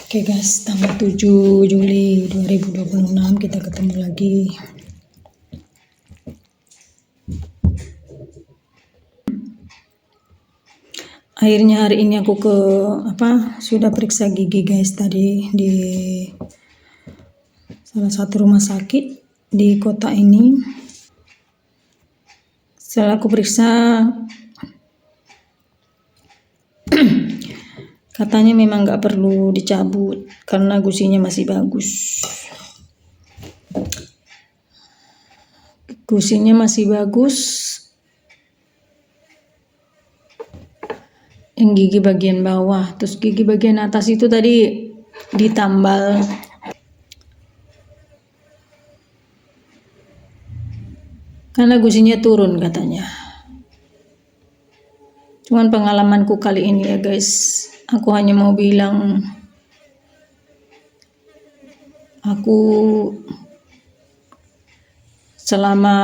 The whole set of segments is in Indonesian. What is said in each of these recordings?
Oke guys, tanggal 7 Juli 2026 kita ketemu lagi. Akhirnya hari ini aku sudah periksa gigi guys, tadi di salah satu rumah sakit di kota ini. Setelah aku periksa, katanya memang nggak perlu dicabut karena gusinya masih bagus. Gusinya masih bagus. Yang gigi bagian bawah, terus gigi bagian atas itu tadi ditambal. Karena gusinya turun katanya. Cuman pengalamanku kali ini ya guys, aku hanya mau bilang aku selama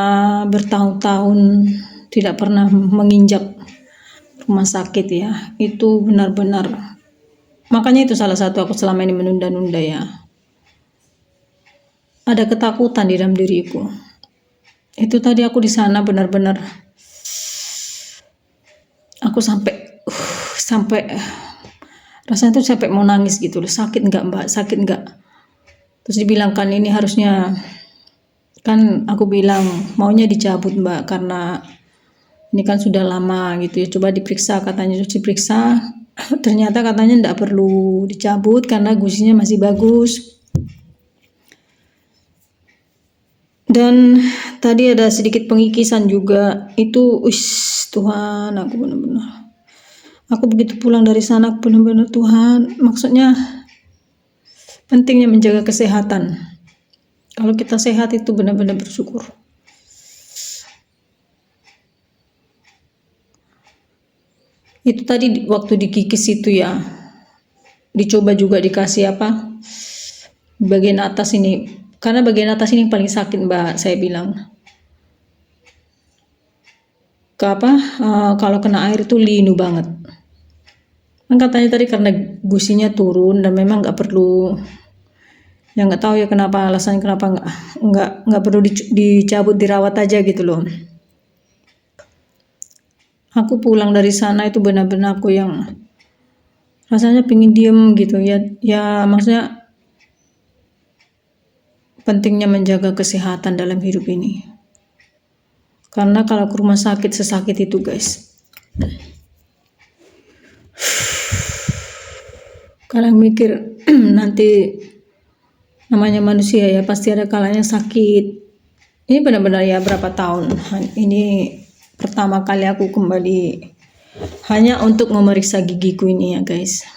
bertahun-tahun tidak pernah menginjak rumah sakit ya. Itu benar-benar, makanya itu salah satu aku selama ini menunda-nunda ya. Ada ketakutan di dalam diriku. Itu tadi aku di sana benar-benar aku sampai rasanya tuh sampai mau nangis gitu loh. Sakit enggak mbak, sakit enggak? Terus dibilangkan ini harusnya, kan aku bilang maunya dicabut mbak karena ini kan sudah lama gitu ya. Coba diperiksa, katanya terus diperiksa. Ternyata katanya enggak perlu dicabut karena gusinya masih bagus. Dan tadi ada sedikit pengikisan juga. Itu Tuhan, aku benar-benar, aku begitu pulang dari sana benar-benar Tuhan, maksudnya pentingnya menjaga kesehatan. Kalau kita sehat itu benar-benar bersyukur. Itu tadi waktu dikikis itu ya, dicoba juga dikasih bagian atas ini, karena bagian atas ini yang paling sakit mbak, saya bilang. Kalau kena air itu linu banget. Kan katanya tadi karena gusinya turun dan memang nggak perlu, ya nggak tahu ya kenapa alasannya, kenapa nggak perlu dicabut, dirawat aja gitu loh. Aku pulang dari sana itu benar-benar aku yang rasanya pingin diem gitu ya maksudnya pentingnya menjaga kesehatan dalam hidup ini. Karena kalau ke rumah sakit sesakit itu guys, kalian mikir nanti namanya manusia ya, pasti ada kalanya sakit. Ini benar-benar ya berapa tahun, ini pertama kali aku kembali hanya untuk memeriksa gigiku ini ya guys.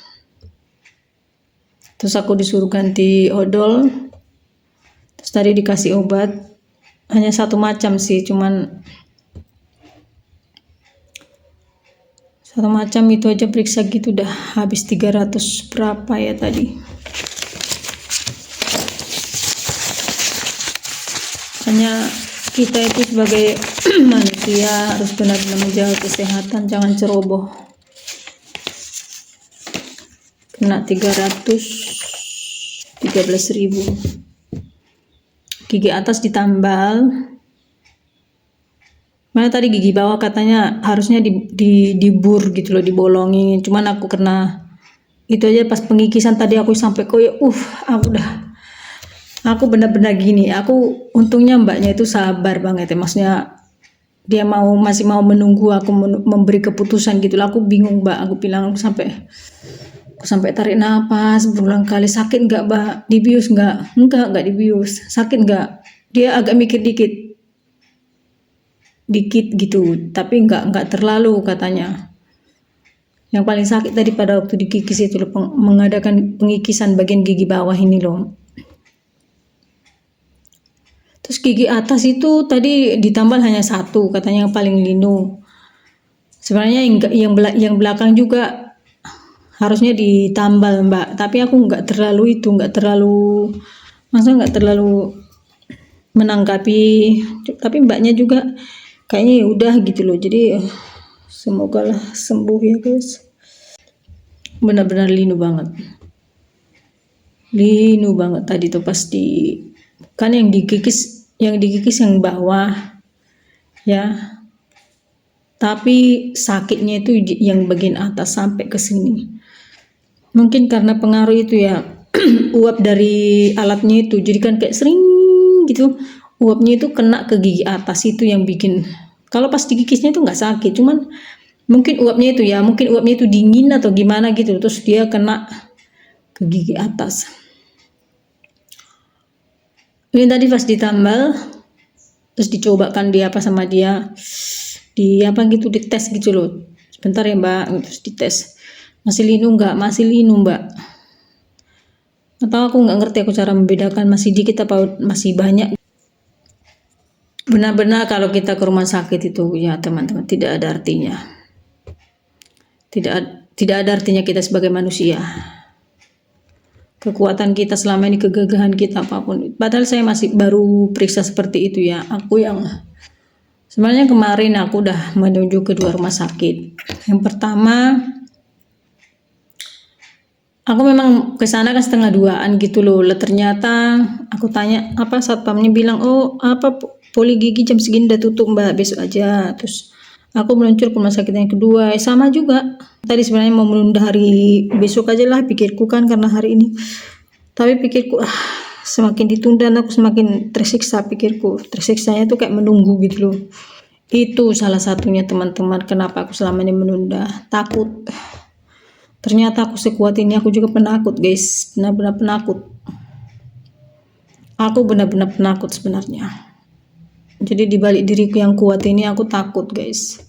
Terus aku disuruh ganti odol, terus tadi dikasih obat, hanya satu macam sih, cuman satu macam itu aja periksa gitu udah habis 300 berapa ya tadi. Hanya kita itu sebagai manusia harus benar-benar menjaga kesehatan, jangan ceroboh. Kena 13.000. Gigi atas ditambal. Mana tadi gigi bawah katanya harusnya dibur gitu loh, dibolongin. Cuman aku kena itu aja pas pengikisan tadi aku sampai koyo aku benar-benar gini. Aku untungnya mbaknya itu sabar banget ya, maksudnya dia masih mau menunggu aku memberi keputusan gitu lah. Aku bingung mbak, aku bilang aku sampai tarik nafas berulang kali. Sakit enggak mbak? Dibius enggak? Enggak dibius. Sakit enggak? Dia agak mikir dikit gitu, tapi enggak terlalu katanya. Yang paling sakit tadi pada waktu dikikis itu loh, mengadakan pengikisan bagian gigi bawah ini loh. Terus gigi atas itu tadi ditambal hanya satu, katanya yang paling linu. Sebenarnya yang belakang juga harusnya ditambal mbak, tapi aku nggak terlalu menanggapi. Tapi mbaknya juga kayaknya ya udah gitu loh. Jadi semoga lah sembuh ya guys. Benar-benar linu banget. linu banget tadi tuh pasti kan yang digigis yang bawah ya, tapi sakitnya itu yang bagian atas sampai ke sini. Mungkin karena pengaruh itu ya uap dari alatnya itu, jadi kan kayak sering gitu uapnya itu kena ke gigi atas, itu yang bikin. Kalau pas digigisnya itu nggak sakit, cuman mungkin uapnya itu dingin atau gimana gitu, terus dia kena ke gigi atas. Ini tadi pas ditambal, terus dicobakan dia apa sama dia, di apa gitu, dites gitu loh, sebentar ya mbak, terus dites masih linu mbak, atau aku nggak ngerti aku cara membedakan masih dikit apa masih banyak. Benar-benar kalau kita ke rumah sakit itu ya teman-teman, tidak ada artinya, tidak ada artinya kita sebagai manusia, kekuatan kita selama ini, kegagahan kita apapun. Padahal saya masih baru periksa seperti itu ya, aku yang sebenarnya kemarin aku udah menuju ke 2 rumah sakit. Yang pertama aku memang kesana kan setengah 2-an gitu loh. Ternyata aku tanya apa, satpamnya bilang oh apa poli gigi jam segini udah tutup mbak, besok aja. Terus aku meluncur ke rumah sakit yang kedua, sama juga. Tadi sebenarnya mau menunda hari besok aja lah pikirku kan, karena hari ini. Tapi pikirku semakin ditunda aku semakin tersiksa, pikirku tersiksanya tuh kayak menunggu gitu loh. Itu salah satunya teman-teman kenapa aku selama ini menunda, takut. Ternyata aku sekuat ini, aku juga penakut guys, benar-benar penakut. Aku benar-benar penakut sebenarnya. Jadi dibalik diriku yang kuat ini aku takut guys.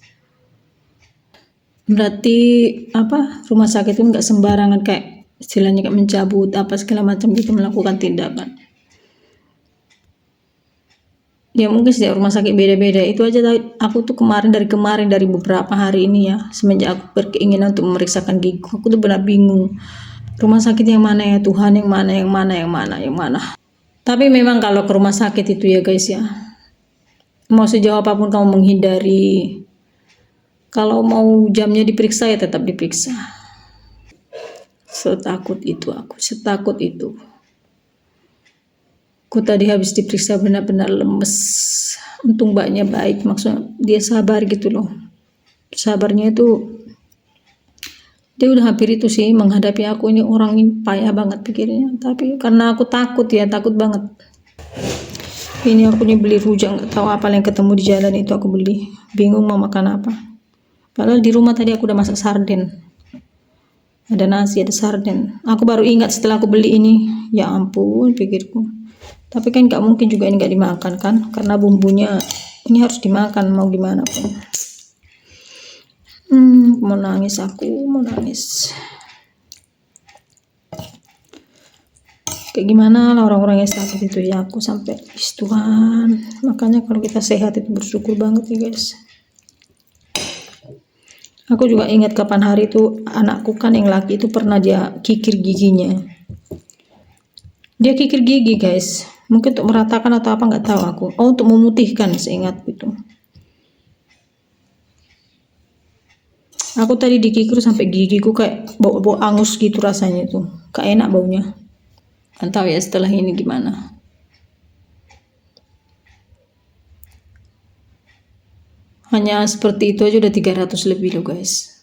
Berarti apa, rumah sakit itu nggak sembarangan kayak istilahnya kayak mencabut apa segala macam gitu, melakukan tindakan. Ya mungkin setiap rumah sakit beda-beda. Itu aja aku tuh dari beberapa hari ini ya, semenjak aku berkeinginan untuk memeriksakan gigi, aku tuh benar bingung rumah sakit yang mana ya Tuhan, yang mana. Tapi memang kalau ke rumah sakit itu ya guys ya, mau sejauh apapun kamu menghindari, kalau mau jamnya diperiksa ya tetap diperiksa. Setakut itu aku tadi habis diperiksa benar-benar lemes. Untung mbaknya baik, maksudnya dia sabar gitu loh. Sabarnya itu dia udah hampir itu sih menghadapi aku, ini orang ini payah banget pikirnya. Tapi karena aku takut banget. Ini aku nih beli rujak, nggak tahu apa yang ketemu di jalan itu aku beli. Bingung mau makan apa. Padahal di rumah tadi aku udah masak sarden. Ada nasi, ada sarden. Aku baru ingat setelah aku beli ini. Ya ampun pikirku. Tapi kan nggak mungkin juga ini nggak dimakan kan, karena bumbunya ini harus dimakan mau gimana pun. Mau nangis. Kayak gimana lah orang-orang yang sakit itu ya, aku sampai Tuhan. Makanya kalau kita sehat itu bersyukur banget ya guys. Aku juga ingat kapan hari itu anakku kan yang laki itu pernah dia kikir giginya. Dia kikir gigi guys, mungkin untuk meratakan atau apa nggak tahu aku. Oh untuk memutihkan seingat gitu. Aku tadi dikikir sampai gigiku kayak bau angus gitu rasanya itu, kayak enak baunya. Nggak tahu ya setelah ini gimana. Hanya seperti itu aja udah 300 lebih loh guys.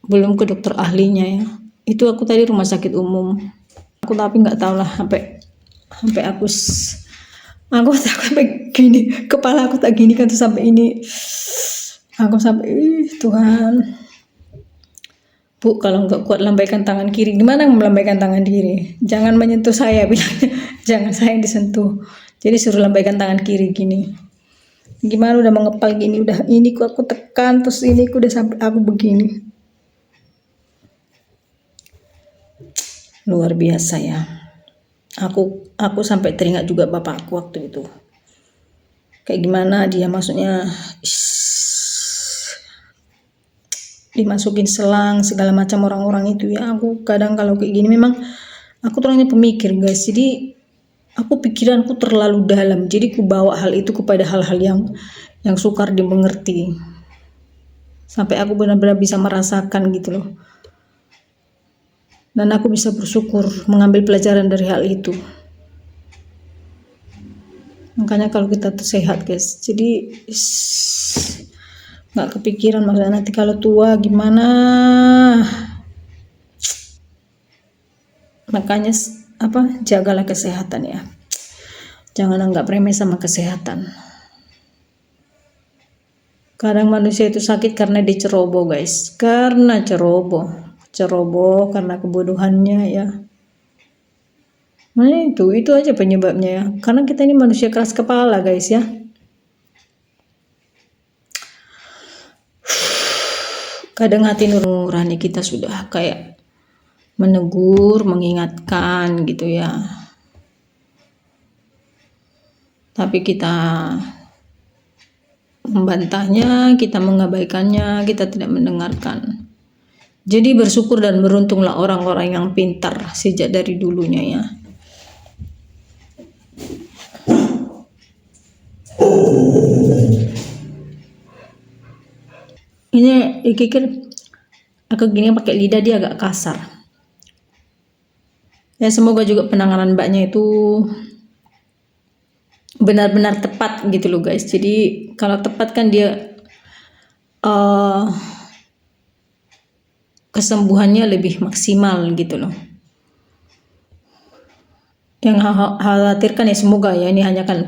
Belum ke dokter ahlinya ya. Itu aku tadi rumah sakit umum. Aku tapi nggak tahu lah sampai aku sampai gini, kepala aku tak gini kan tuh sampai ini. Aku sampai Tuhan. Bu kalau nggak kuat lambaikan tangan kiri. Gimana melambaikan tangan kiri? Jangan menyentuh saya bilangnya. Jangan saya yang disentuh. Jadi suruh lambaikan tangan kiri gini. Gimana udah mengepal gini, udah ini aku tekan terus ini udah sampai aku begini. Luar biasa ya. Aku sampai teringat juga bapakku waktu itu. Kayak gimana dia maksudnya dimasukin selang segala macam orang-orang itu ya. Aku kadang kalau kayak gini memang aku terangnya pemikir guys. Jadi pikiranku terlalu dalam, jadi ku bawa hal itu kepada hal-hal yang sukar dimengerti, sampai aku benar-benar bisa merasakan gitu loh. dan aku bisa bersyukur mengambil pelajaran dari hal itu. Makanya kalau kita tuh sehat guys, jadi nggak kepikiran maksudnya nanti kalau tua gimana. Makanya jagalah kesehatan ya, jangan anggap remeh sama kesehatan. Kadang manusia itu sakit karena diceroboh guys, karena ceroboh karena kebodohannya ya. Nah itu aja penyebabnya ya, karena kita ini manusia keras kepala guys ya. Kadang hati nurani kita sudah kayak menegur, mengingatkan gitu ya, tapi kita membantahnya, kita mengabaikannya, kita tidak mendengarkan. Jadi bersyukur dan beruntunglah orang-orang yang pintar sejak dari dulunya ya. Ini dikikir aku gini pakai lidah dia agak kasar. Ya semoga juga penanganan mbaknya itu benar-benar tepat gitu loh guys. Jadi kalau tepat kan dia kesembuhannya lebih maksimal gitu loh. Yang khawatirkan ya semoga ya, ini hanya kan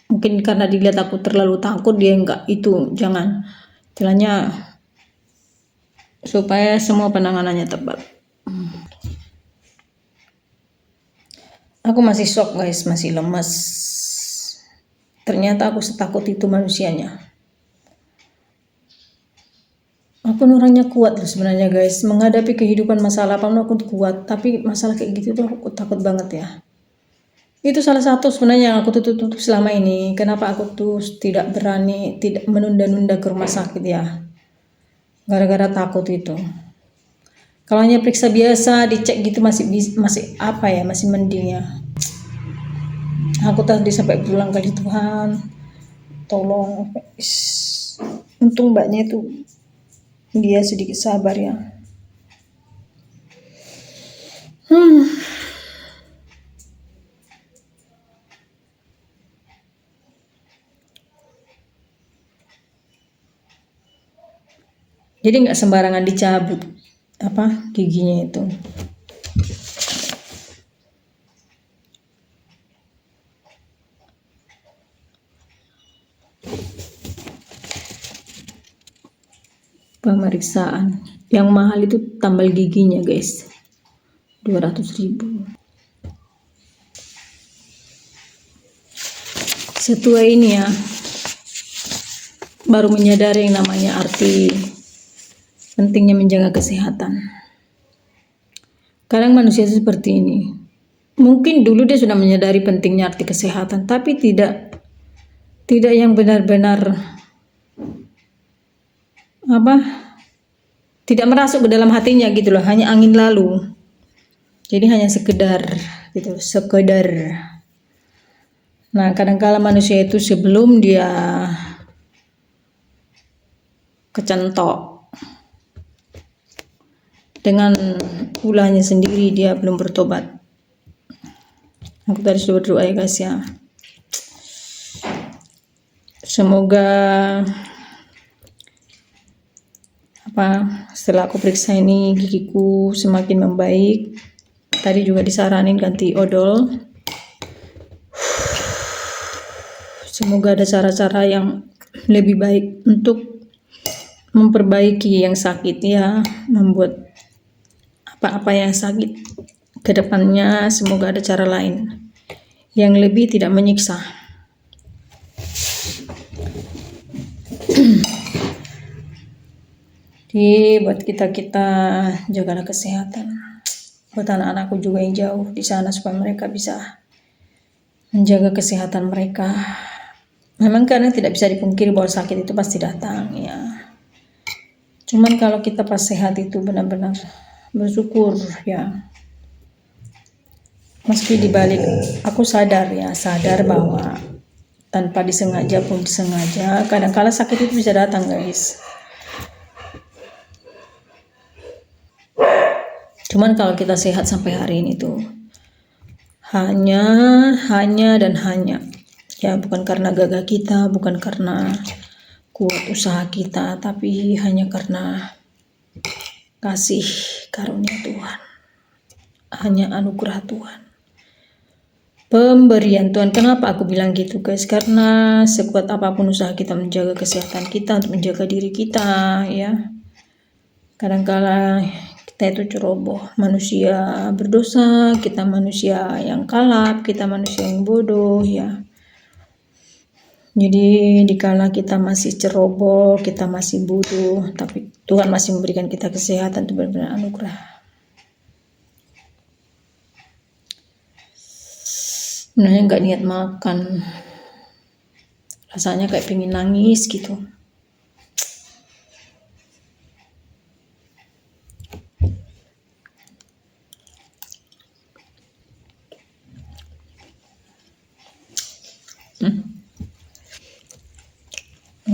mungkin karena dilihat aku terlalu takut dia enggak, itu jangan, istilahnya supaya semua penanganannya tepat. Aku masih shock guys, masih lemas. Ternyata aku setakut itu manusianya. Aku orangnya kuat loh sebenarnya guys, menghadapi kehidupan masalah apa aku kuat, tapi masalah kayak gitu tuh aku takut banget ya. Itu salah satu sebenarnya yang aku tutup selama ini, kenapa aku tuh tidak berani, tidak menunda-nunda ke rumah sakit ya, gara-gara takut itu. Kalau hanya periksa biasa, dicek gitu masih apa ya, masih mending ya. Aku tadi sampai berulang kali, Tuhan tolong. Untung mbaknya itu dia sedikit sabar ya. Jadi nggak sembarangan dicabut giginya itu. Pemeriksaan yang mahal itu tambal giginya guys, 200.000. Setua ini ya baru menyadari yang namanya arti pentingnya menjaga kesehatan. Kadang manusia seperti ini, mungkin dulu dia sudah menyadari pentingnya arti kesehatan, tapi tidak yang benar-benar tidak merasuk ke dalam hatinya gitu loh, hanya angin lalu. Jadi hanya sekedar gitu, sekedar. Nah, kadang-kala manusia itu sebelum dia kecentok dengan ulahnya sendiri, dia belum bertobat. Aku tadi sudah berdoa ya guys ya. Semoga setelah aku periksa ini gigiku semakin membaik. Tadi juga disaranin ganti odol. Semoga ada cara-cara yang lebih baik untuk memperbaiki yang sakit ya, membuat apa yang sakit ke depannya. Semoga ada cara lain yang lebih tidak menyiksa. Jadi buat kita jagalah kesehatan. Buat anak-anakku juga yang jauh di sana, supaya mereka bisa menjaga kesehatan mereka. Memang karena tidak bisa dipungkiri bahwa sakit itu pasti datang ya. Cuman kalau kita pas sehat itu benar-benar bersyukur ya. Meski dibalik aku sadar bahwa tanpa disengaja pun disengaja, kadang-kala sakit itu bisa datang guys. Cuman kalau kita sehat sampai hari ini tuh hanya dan hanya ya, bukan karena gagah kita, bukan karena kuat usaha kita, tapi hanya karena kasih karunia Tuhan, hanya anugerah Tuhan, pemberian Tuhan. Kenapa aku bilang gitu guys? Karena sekuat apapun usaha kita menjaga kesehatan kita, untuk menjaga diri kita ya, kadangkala kita itu ceroboh, manusia berdosa, kita manusia yang kalap, kita manusia yang bodoh ya. Jadi dikala kita masih ceroboh, kita masih bodoh, tapi Tuhan masih memberikan kita kesehatan, itu benar-benar anugerah. Sebenarnya nggak niat makan, rasanya kayak pengen nangis gitu.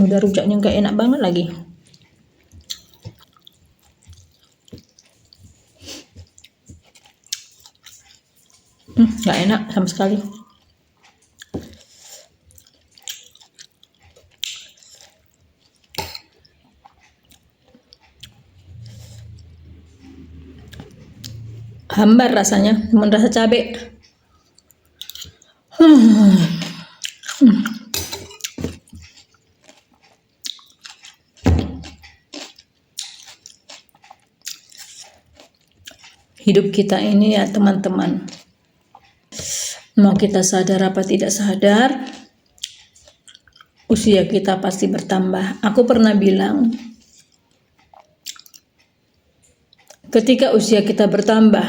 Udah rujaknya nggak enak banget lagi. Nggak enak sama sekali. Hambar rasanya, merasa cabai. Hidup kita ini ya teman-teman, mau kita sadar apa tidak sadar, usia kita pasti bertambah. Aku pernah bilang, ketika usia kita bertambah,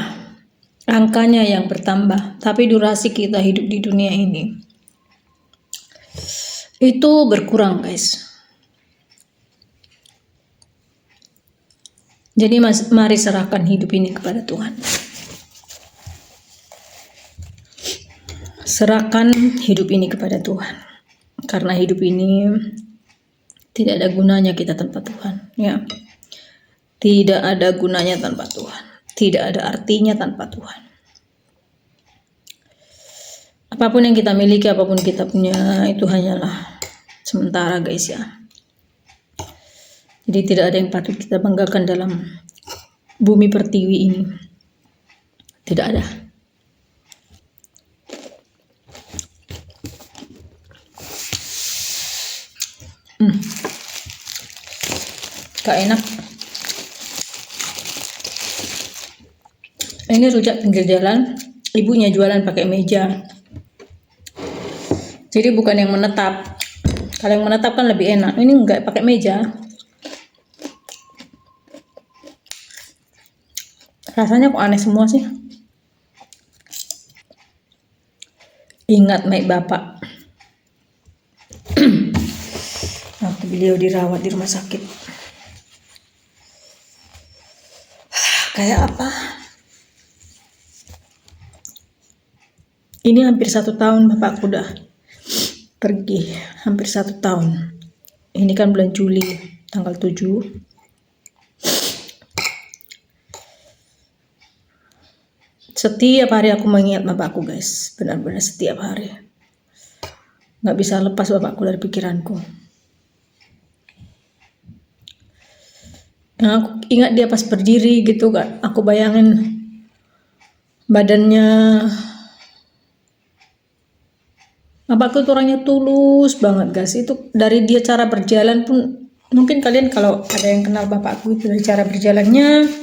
angkanya yang bertambah, tapi durasi kita hidup di dunia ini itu berkurang guys. Jadi mari serahkan hidup ini kepada Tuhan. Serahkan hidup ini kepada Tuhan. Karena hidup ini tidak ada gunanya kita tanpa Tuhan, ya. Tidak ada gunanya tanpa Tuhan. Tidak ada artinya tanpa Tuhan. Apapun yang kita miliki, apapun kita punya, itu hanyalah sementara guys ya. Jadi tidak ada yang patut kita banggakan dalam bumi pertiwi ini. Tidak ada. Gak enak. Ini rujak pinggir jalan, ibunya jualan pakai meja. Jadi bukan yang menetap. Kalau yang menetap kan lebih enak. Ini enggak pakai meja. Rasanya kok aneh semua sih. Ingat baik bapak. Waktu beliau dirawat di rumah sakit. Kayak apa? Ini hampir 1 tahun bapakku udah pergi. Hampir 1 tahun. Ini kan bulan Juli, tanggal 7. Setiap hari aku mengingat bapakku guys, benar-benar setiap hari. Nggak bisa lepas bapakku dari pikiranku. Nah, aku ingat dia pas berdiri gitu kan, aku bayangin badannya. Bapakku tuh orangnya tulus banget guys. Itu dari dia cara berjalan pun, mungkin kalian kalau ada yang kenal bapakku itu dari cara berjalannya.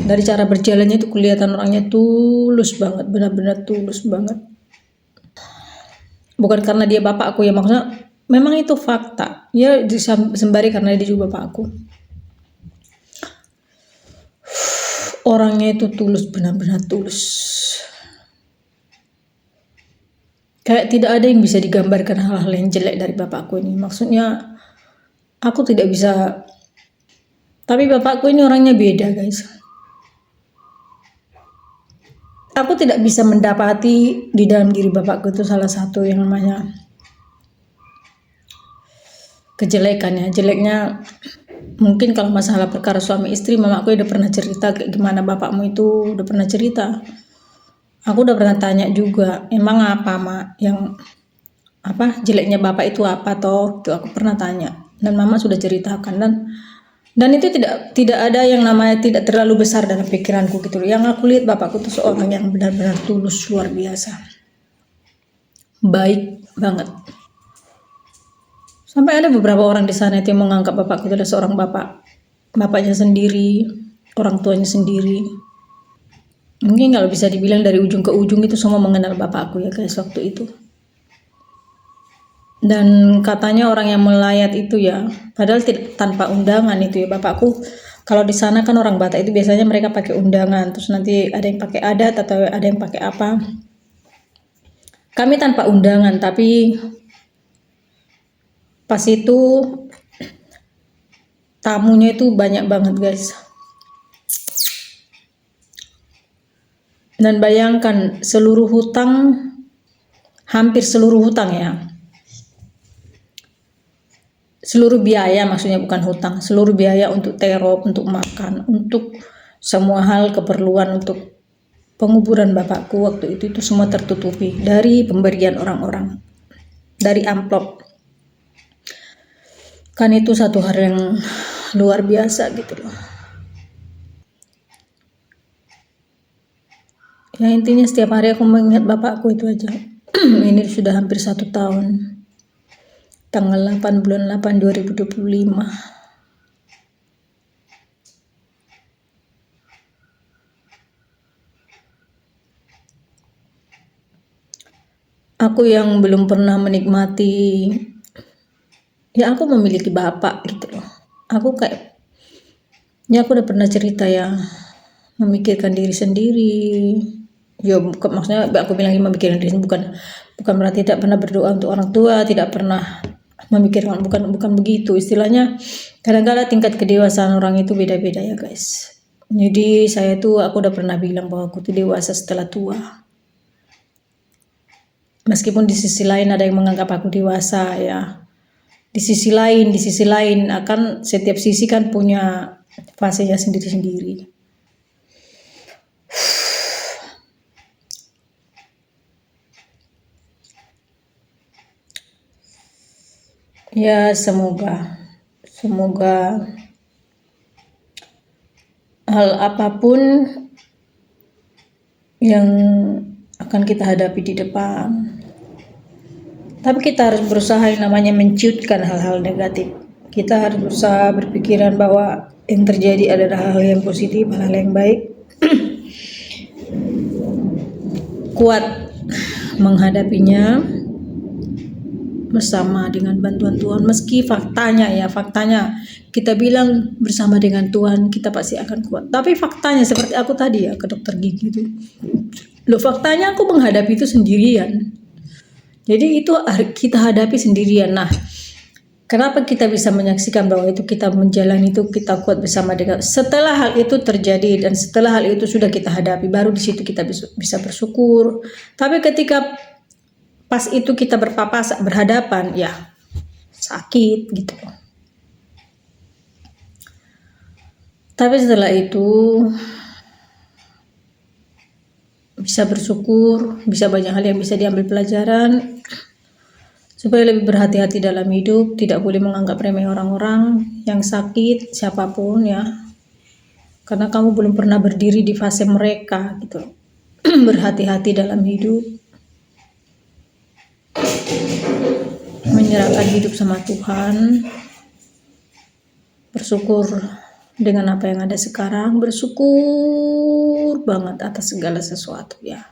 Dari cara berjalannya itu kelihatan orangnya tulus banget, benar-benar tulus banget. Bukan karena dia bapakku ya, maksudnya memang itu fakta. Ya sembari karena dia juga bapakku. Orangnya itu tulus, benar-benar tulus. Kayak tidak ada yang bisa digambarkan hal-hal yang jelek dari bapakku ini. Maksudnya aku tidak bisa. Tapi bapakku ini orangnya beda guys. Aku tidak bisa mendapati di dalam diri bapakku itu salah satu yang namanya kejelekannya. Jeleknya Mungkin kalau masalah perkara suami istri, mamaku udah pernah cerita kayak gimana bapakmu itu, udah pernah cerita. Aku udah pernah tanya juga, emang apa mak yang apa jeleknya bapak itu apa toh? Itu aku pernah tanya dan mama sudah ceritakan, dan itu tidak ada yang namanya tidak terlalu besar dalam pikiranku gitu loh. Yang aku lihat bapakku itu seorang yang benar-benar tulus, luar biasa, baik banget. Sampai ada beberapa orang di sana itu yang menganggap bapakku itu adalah seorang bapaknya sendiri, orang tuanya sendiri. Mungkin kalau bisa dibilang dari ujung ke ujung itu semua mengenal bapakku ya guys waktu itu. Dan katanya orang yang melayat itu ya, padahal tanpa undangan itu ya bapakku. Kalau di sana kan orang Batak itu biasanya mereka pakai undangan, terus nanti ada yang pakai adat atau ada yang pakai apa. Kami tanpa undangan, tapi pas itu tamunya itu banyak banget guys. Dan bayangkan seluruh hutang, hampir seluruh hutang ya, seluruh biaya, maksudnya bukan hutang, seluruh biaya untuk terop, untuk makan, untuk semua hal keperluan untuk penguburan bapakku waktu itu semua tertutupi dari pemberian orang-orang, dari amplop. Kan itu satu hal yang luar biasa gitu loh. Ya intinya setiap hari aku mengingat bapakku itu aja. Ini sudah hampir 1 tahun. Tanggal 8 bulan 8 2025. Aku yang belum pernah menikmati, ya aku memiliki bapak gitu loh. Aku kayak, ya aku udah pernah cerita ya, memikirkan diri sendiri. Ya maksudnya aku bilang memikirkan diri sendiri, bukan berarti tidak pernah berdoa untuk orang tua, tidak pernah memikirkan, bukan begitu istilahnya. Kadang-kadang tingkat kedewasaan orang itu beda-beda ya guys. Jadi aku udah pernah bilang bahwa aku tuh dewasa setelah tua. Meskipun di sisi lain ada yang menganggap aku dewasa ya. Di sisi lain akan setiap sisi kan punya fasenya sendiri-sendiri. Ya semoga hal apapun yang akan kita hadapi di depan, tapi kita harus berusaha yang namanya menciutkan hal-hal negatif. Kita harus berusaha berpikiran bahwa yang terjadi adalah hal yang positif, hal yang baik. Kuat menghadapinya bersama dengan bantuan Tuhan. Meski faktanya kita bilang bersama dengan Tuhan kita pasti akan kuat, tapi faktanya seperti aku tadi ya ke dokter gigi itu loh, faktanya aku menghadapi itu sendirian. Jadi itu kita hadapi sendirian. Nah, kenapa kita bisa menyaksikan bahwa itu kita menjalani itu kita kuat bersama dengan, setelah hal itu terjadi dan setelah hal itu sudah kita hadapi, baru di situ kita bisa bersyukur. Tapi ketika pas itu kita berhadapan ya sakit gitu. Tapi setelah itu bisa bersyukur, bisa banyak hal yang bisa diambil pelajaran, supaya lebih berhati-hati dalam hidup, tidak boleh menganggap remeh orang-orang yang sakit, siapapun ya, karena kamu belum pernah berdiri di fase mereka gitu. Berhati-hati dalam hidup, menyerahkan hidup sama Tuhan, bersyukur dengan apa yang ada sekarang, bersyukur banget atas segala sesuatu ya,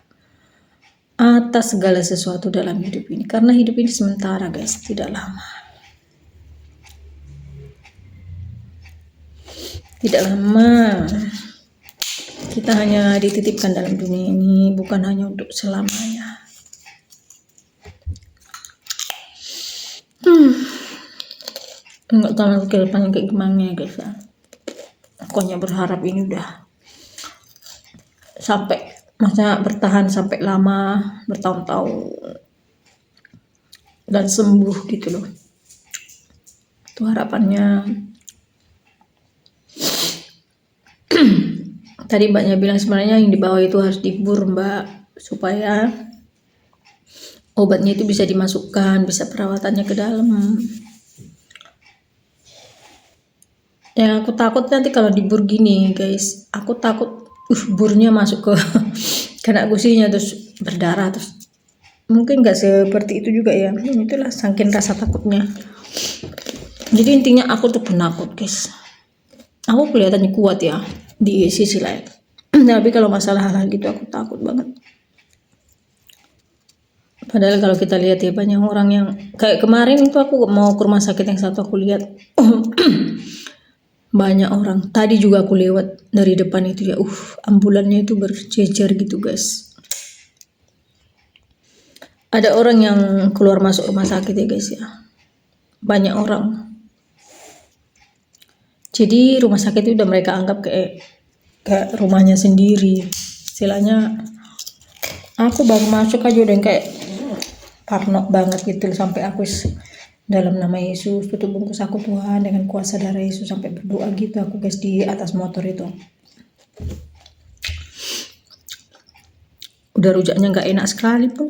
atas segala sesuatu dalam hidup ini, karena hidup ini sementara guys, tidak lama, kita hanya dititipkan dalam dunia ini, bukan hanya untuk selamanya. Enggak tahu ke depannya kayak gimana ya guys ya. Pokoknya berharap ini udah sampai, maksudnya bertahan sampai lama, bertahun-tahun, dan sembuh gitu loh. Itu harapannya. tadi mbaknya bilang sebenarnya yang di bawah itu harus dibur mbak, supaya obatnya itu bisa dimasukkan, bisa perawatannya ke dalam. Yang aku takut nanti kalau dibur gini guys, aku takut burnya masuk ke kena gusinya terus berdarah, terus mungkin nggak seperti itu juga ya. Itulah saking rasa takutnya. Jadi intinya aku tuh penakut guys. Aku kelihatannya kuat ya di sisi lain. Tapi kalau masalah hal-hal gitu aku takut banget. Padahal kalau kita lihat ya banyak orang yang kayak kemarin itu aku mau ke rumah sakit yang satu aku lihat banyak orang. Tadi juga aku lewat dari depan itu ya, ambulannya itu berjejer gitu guys. Ada orang yang keluar masuk rumah sakit ya guys ya. Banyak orang. Jadi rumah sakit itu udah mereka anggap kayak rumahnya sendiri. Istilahnya aku baru masuk aja udah kayak parno banget gitu, sampai aku dalam nama Yesus tutup bungkus aku Tuhan dengan kuasa darah Yesus, sampai berdoa gitu aku guys di atas motor itu. Udah rujaknya nggak enak sekali pun.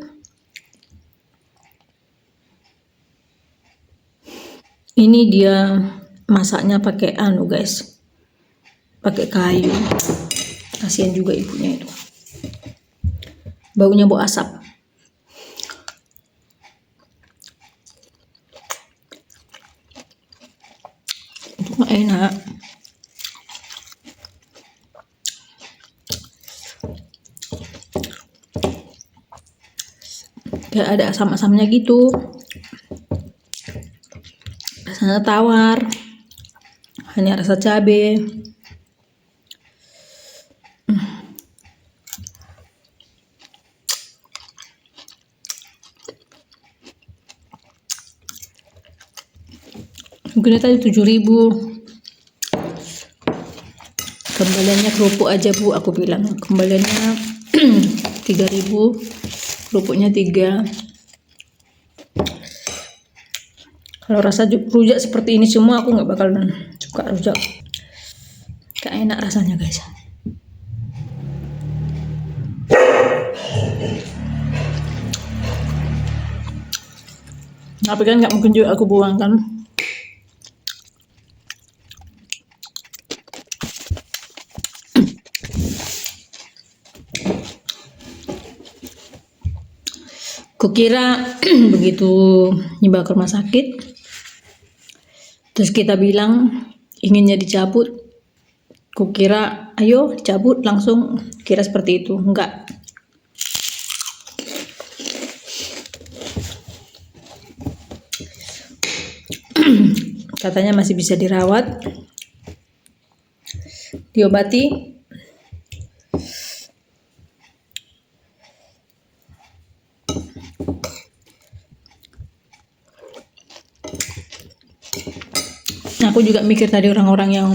Ini dia masaknya pakai guys, pakai kayu. Kasihan juga ibunya itu, baunya bau asap. Itu nggak enak. Kayak ada asam-asamnya gitu, rasanya tawar, hanya rasa cabai. Mungkin tadi 7.000, kembaliannya kerupuk aja bu, aku bilang kembaliannya 3.000, kerupuknya 3. Kalau rasa rujak seperti ini semua aku nggak bakal suka rujak, gak enak rasanya guys. Tapi kan nggak mungkin juga aku buang kan. Kukira begitu nyebak ke rumah sakit, terus kita bilang inginnya dicabut, kukira ayo cabut langsung, kira seperti itu. Enggak. Katanya masih bisa dirawat, diobati. Aku juga mikir tadi orang-orang yang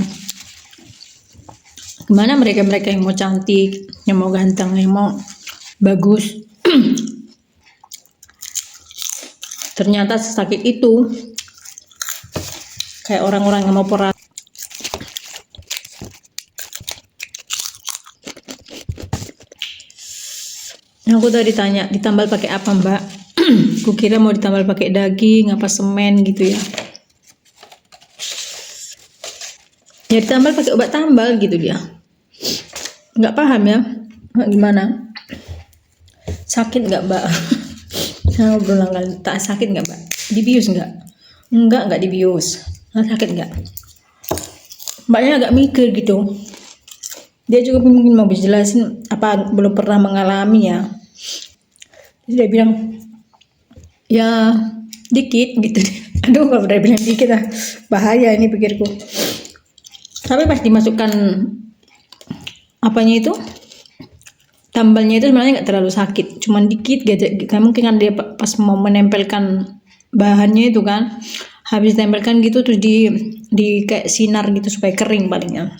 gimana, mereka yang mau cantik, yang mau ganteng, yang mau bagus. Ternyata sakit itu kayak orang-orang yang mau perat. Aku tadi ditanya ditambal pakai apa mbak. Kukira mau ditambal pakai daging apa semen gitu ya. Ya ditambal pakai obat tambal gitu dia. Nggak paham ya, gimana? Sakit nggak mbak? Saya berulang kali, tak sakit nggak mbak? Dibius nggak? Nggak dibius. Sakit nggak? Mbaknya agak mikir gitu. Dia juga mungkin mau jelasin apa belum pernah mengalami ya. Jadi dia bilang ya dikit gitu. Aduh kalau udah bilang dikit bahaya ini pikirku. Tapi pas dimasukkan apanya itu, tambalnya itu sebenarnya nggak terlalu sakit, cuman dikit gitu. Mungkin kan dia pas mau menempelkan bahannya itu kan, habis ditempelkan gitu terus di kayak sinar gitu supaya kering palingnya.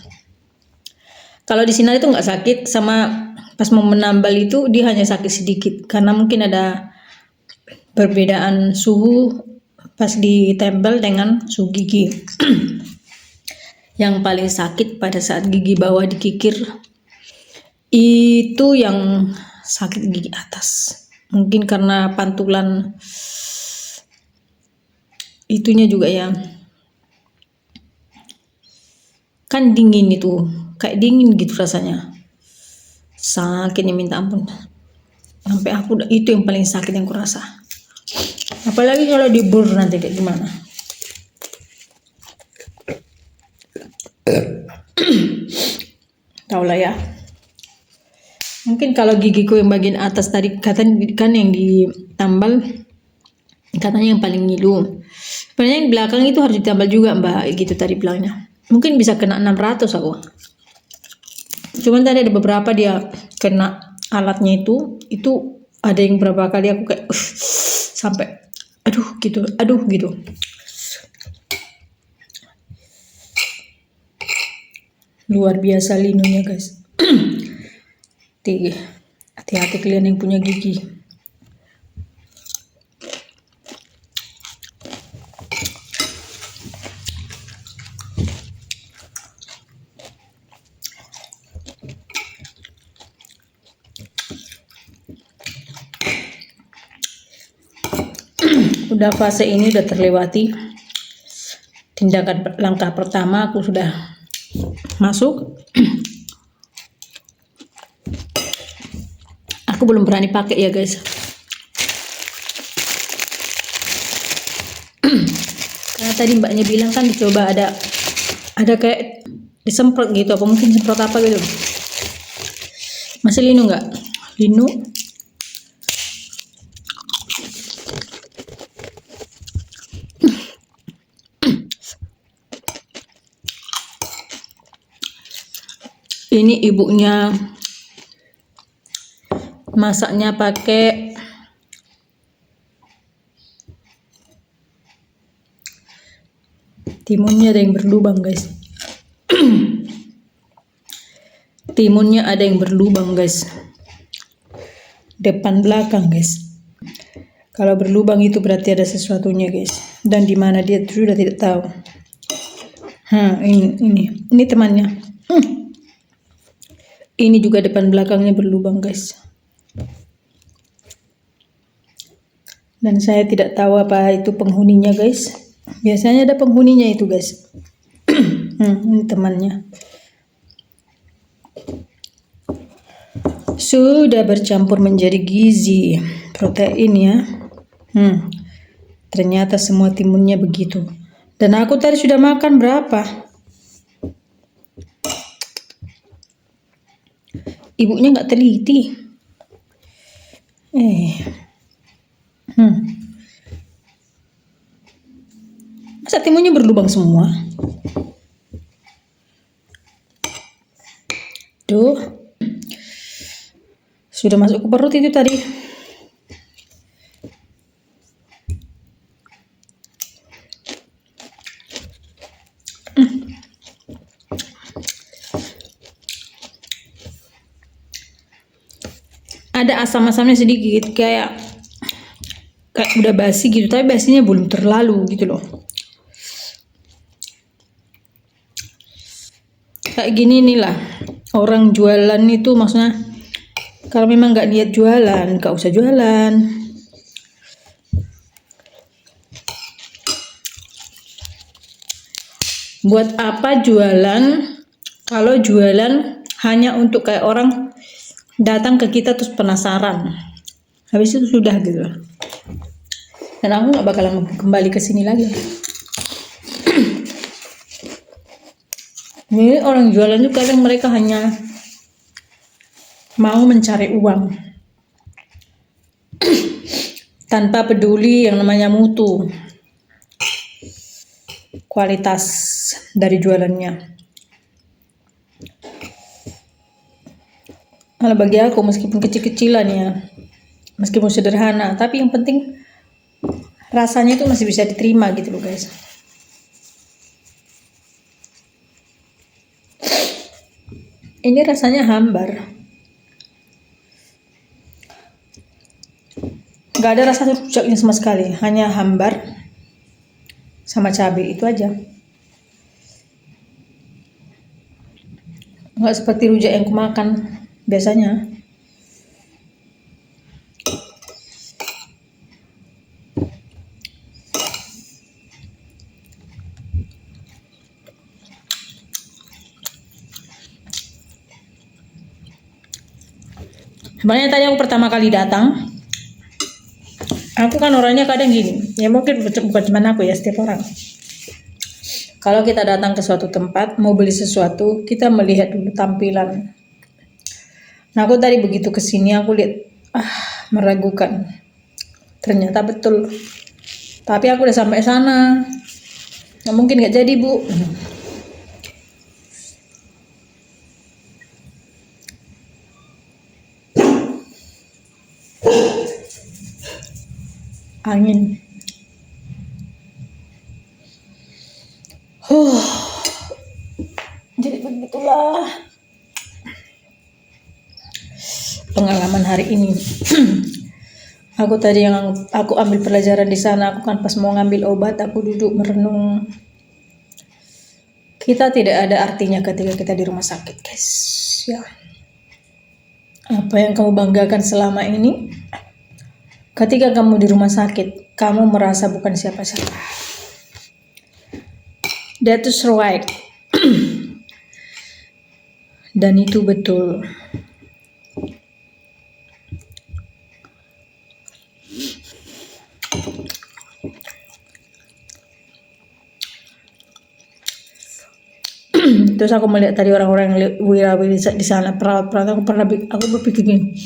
Kalau di sinar itu nggak sakit, sama pas mau menambal itu dia hanya sakit sedikit karena mungkin ada perbedaan suhu pas ditempel dengan suhu gigi. Yang paling sakit pada saat gigi bawah dikikir, Itu yang sakit gigi atas. Mungkin karena pantulan itunya juga ya. Kan dingin itu, kayak dingin gitu rasanya. Sakitnya minta ampun. Sampai aku itu yang paling sakit yang kurasa. Apalagi kalau dibur nanti kayak gimana. Tahu lah ya. Mungkin kalau gigiku yang bagian atas tadi katanya kan yang ditambal, katanya yang paling ngilu. Sebenarnya yang belakang itu harus ditambal juga mbak, gitu tadi bilangnya. Mungkin bisa kena 600 aku. Cuman tadi ada beberapa dia kena alatnya itu ada yang berapa kali aku kayak sampai aduh gitu. Luar biasa linonya guys. Hati-hati kalian yang punya gigi. Udah fase ini udah terlewati. Tindakan langkah pertama aku sudah masuk. Aku belum berani pakai ya guys. Karena tadi mbaknya bilang kan dicoba ada kayak disemprot gitu, apa mungkin semprot apa gitu. Masih linu nggak? Linu. Ini ibunya masaknya pakai timunnya ada yang berlubang guys. Timunnya ada yang berlubang guys. Depan belakang guys. Kalau berlubang itu berarti ada sesuatunya guys. Dan di mana dia sudah tidak tahu. Ini temannya. Ini juga depan belakangnya berlubang guys. Dan saya tidak tahu apa itu penghuninya guys. Biasanya ada penghuninya itu guys. Ini temannya. Sudah bercampur menjadi gizi protein ya. Ternyata semua timunnya begitu. Dan aku tadi sudah makan berapa? Ibunya nggak teliti. Masa timunnya berlubang semua? Tuh. Sudah masuk ke perut itu tadi. Ada asam-asamnya sedikit, kayak udah basi gitu, tapi basinya belum terlalu gitu loh. Kayak gini nih lah, orang jualan itu maksudnya kalau memang nggak niat jualan, nggak usah jualan. Buat apa jualan kalau jualan hanya untuk kayak orang datang ke kita terus penasaran, habis itu sudah gitu. Dan aku nggak bakalan kembali ke sini lagi. Ini orang jualan itu kadang mereka hanya mau mencari uang tanpa peduli yang namanya mutu, kualitas dari jualannya. Kalau bagi aku meskipun kecil-kecilan ya, meskipun sederhana, tapi yang penting rasanya itu masih bisa diterima gitu loh guys. Ini rasanya hambar, nggak ada rasa rujaknya sama sekali, hanya hambar sama cabai itu aja. Nggak seperti rujak yang kumakan biasanya. Sebenarnya tadi aku pertama kali datang, aku kan orangnya kadang gini, ya mungkin bukan cuma aku ya, setiap orang. Kalau kita datang ke suatu tempat, mau beli sesuatu, kita melihat dulu tampilan. Nah aku tadi begitu kesini, aku lihat, meragukan. Ternyata betul. Tapi aku udah sampai sana. Nggak mungkin nggak jadi, Bu. Angin. Jadi begitulah pengalaman hari ini. Aku tadi yang aku ambil pelajaran di sana, aku kan pas mau ngambil obat, aku duduk merenung. Kita tidak ada artinya ketika kita di rumah sakit, guys. Ya. Apa yang kamu banggakan selama ini? Ketika kamu di rumah sakit, kamu merasa bukan siapa-siapa. That is right. Dan itu betul. Terus aku melihat tadi orang-orang yang wira-wiri di sana, perawat-perawat, aku berpikir gini,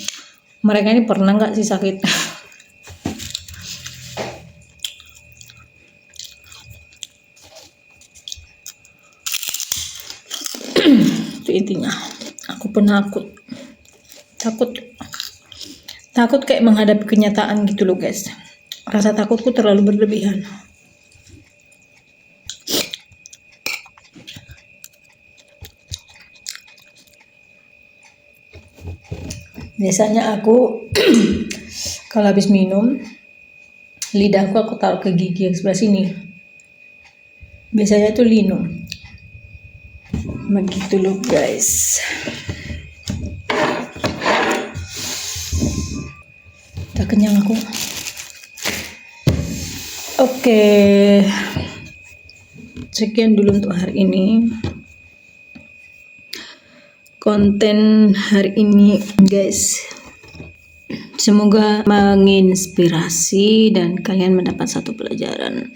mereka ini pernah nggak sih sakit? Itu intinya. Aku penakut, takut kayak menghadapi kenyataan gitu loh, guys. Rasa takutku terlalu berlebihan. Biasanya aku kalau habis minum, lidahku aku taruh ke gigi yang sebelah sini. Biasanya itu lino. Begitu loh, guys. Udah kenyang aku. Oke. Sekian dulu untuk hari ini. Konten hari ini, guys. Semoga menginspirasi dan kalian mendapat satu pelajaran.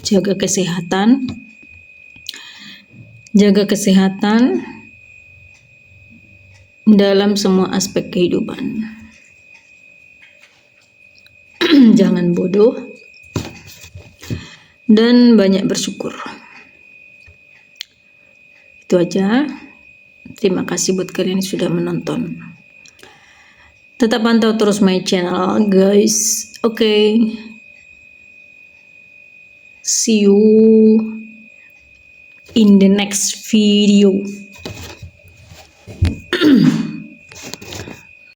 Jaga kesehatan dalam semua aspek kehidupan. Jangan bodoh dan banyak bersyukur. Itu aja. Terima kasih buat kalian yang sudah menonton. Tetap pantau terus my channel, guys. Okay. See you in the next video.